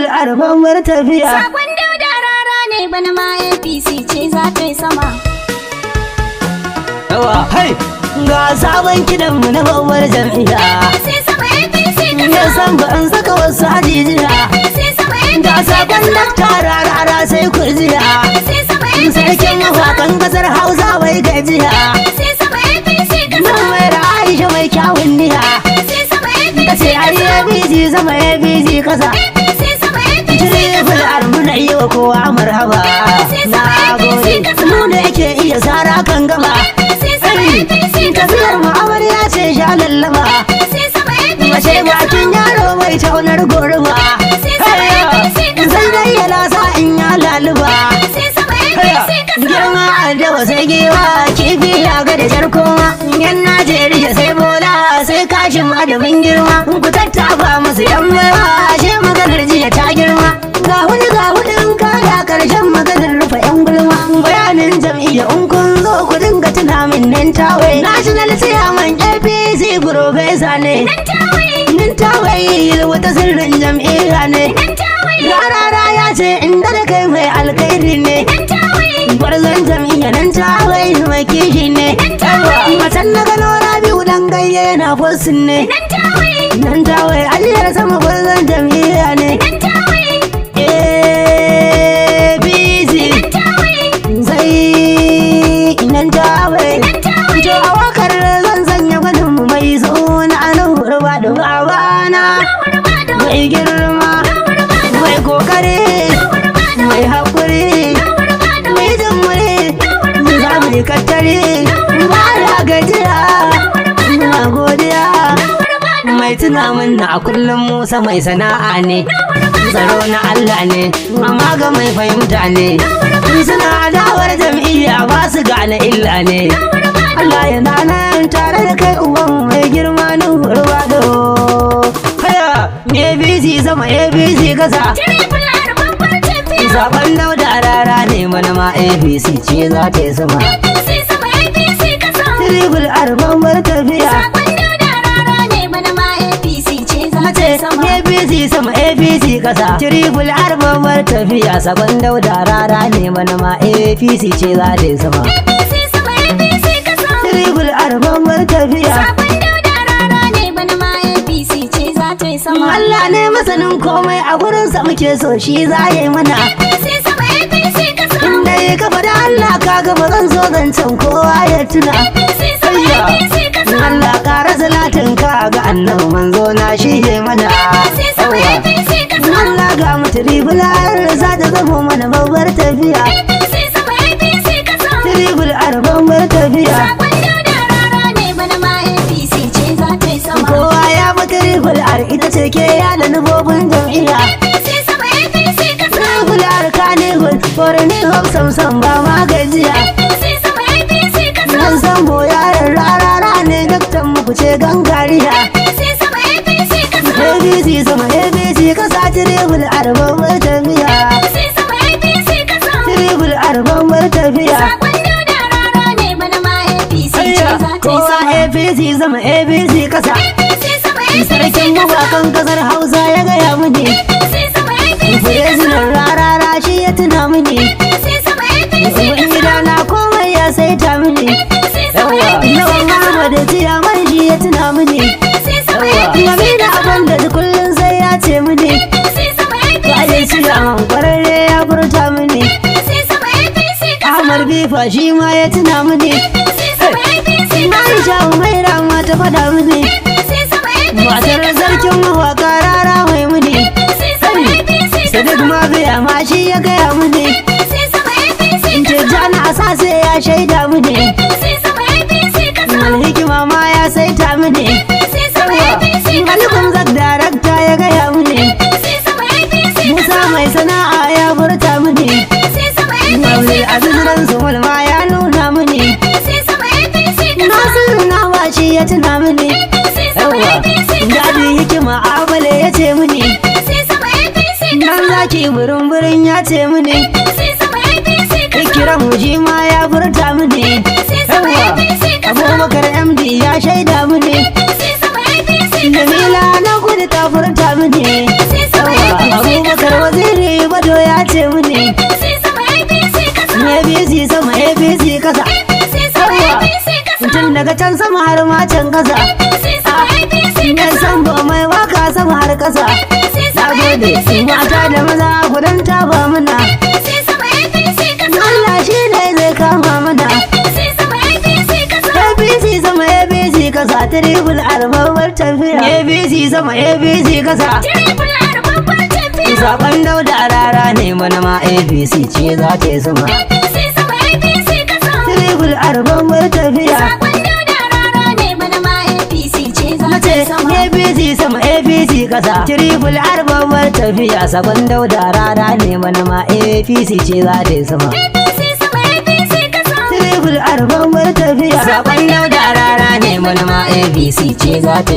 arfan tafiya. Sakon Dauda Rara ne bana ma APC ce za ta yi sama. Yawa hai ga sabon kidanmu na babbar jam'iyya. APC sama APC kasa. Ya san ba an saka wasu hajijiya. APC sama APC Ga sabon Dakta Rara sai ku jiya. APC sama APC Sarkin mawakan kasar Hausa bai gajiya. APC sama APC kasa. Nan mai da Aisha mai kyawun niya. APC sama APC Ta ce ai APC sama APC kasa. APC sama APC Tirifil armuna yi wa kowa marhaba. Na gode mu da yake iya sara kan gaba. Tafiyar mu amarya ce sha lallaba. Mace bakin yaro mai taunar goruba. Sai dai ya lasa in ya laluba. Girma addawa sai giwa kifi ya ga da jarkoma. Yan Najeriya sai bola sai kashin adabin girma. Ku tattafa musu yan maiwa ashe maganar jiya ta girma. Ga wani in kada karshen maganar rufe yan gulma. Bayanin jam'iyya in kun zo ku dinga tuna min nan tawai. National Chairman APC Professor ne. Nan tawai wata sirrin jam'iyya ne. Rara ya ce inda da kai mai alkhairi ne. Gwarzon jam'iyya nan tawai mai kishi ne. Matan na gano Rabi'u dan gayye na fosin ne. Nan tawai ajiyar sama gwarzon jam'iyya ne. APC sai nan tawai. To a wakar zan sanya gwanin mu mai suna anuhur ba da babana. Mai girma, mai kokari, mai haƙuri, mai jimmuri, za mu yi kattari, ba da gajiya, na godiya. Mai tuna min na a kullum Musa mai sana'a ne, tsaro na Allah ne, amma ga mai fahimta ne. Suna adawar jam'iyya ba su gane illa ne. Allah yana nan tare da kai uban mai girma nuhur ba da APC sama APC kasa. Zaben Dauda Rara ne mana ma APC ce za ta yi sama. Tribal arfan tafiya. APC sama APC kasa. Tribal arfan tafiya. Sabon Dauda Rara ne mana ma APC ce za ta yi sama. Tribal arfan tafiya. Allah ne masanin komai a gurinsa muke so shi za ya yi mana. Inda ya kafa da Allah ka gaba zan so zancen kowa ya tuna. Allah ƙara salatin ka ga annabi manzo na shi ya mana. Allah ga mutu ribular za ta zama mana babbar tafiya. Tribal arfan tafiya. Kowa ya mutu ribular ita ce ke yada nufofin jam'iyya. Ribular kanihul foreign hope samsam ba ma gajiya. Nan san boyarar rarara ne daktan muku ce gangariya. APC sama APC kasa tribal arfan tafiya. Tribal arfan tafiya. Kowa APC sama APC kasa. Sarkin mawakan kasar Hausa ya gaya mini. President Rara shi ya tuna mini. Wani gidana komai ya saita mini. Lawan Muhammad Ciyaman shi ya tuna mini. Game da abin da kullum sai ya ce mini. Kwaje Ciyaman kwararre ya furta mini. Ahmad Bifa shi ma ya tuna mini. Aisha Umaira ma ta faɗa mini. Matar sarkin mawaka Rara mai muni. Sadiq Mabiya ma shi ya gaya muni. Tijjani Asase ya shaida muni. Hikima ma ya saita muni. Malikun Zak darakta ya gaya muni. Musa mai sana'a ya furta muni. Maulid Aziz Ransumul ma ya nuna muni. Nasiru Nawa shi ya tuna muni. Gadi hikima abale ya ce muni. Nan zaki burin ya ce muni. Ikira muji ma ya furta muni. Abubakar MD ya shaida muni. Jamila na gudu ta furta muni. Abubakar dace mu ne. APC sama APC kasa. APC sama APC kasa. APC sama APC kasa. Tun daga can sama har ma can kasa. APC sama APC Nan kasa. san ba mai waka sama har kasa. APC Na sama gode, APC mata kasa. da maza kudan taba mana. APC sama APC kasa. Allah shi ne zai kama mana. APC sama APC kasa. APC sama APC kasa, tribul arbabar tafiya. APC sama APC kasa. Triple R babbar tafiya. Zaben Dauda rara ne mana ma APC ce za ta yi sama. APC sama APC kasa. Tribul arbabar tafiya. Sakon Dauda rara ne bana ma APC ce za ta Nace yi sama. APC sama APC kasa. Tribul arbabar tafiya. Zaben Dauda rara ne mana ma APC ce za ta yi sama. APC sama APC kasa. Tribul arbabar tafiya. Zaben Dauda rara ne mana ma APC ce za ta yi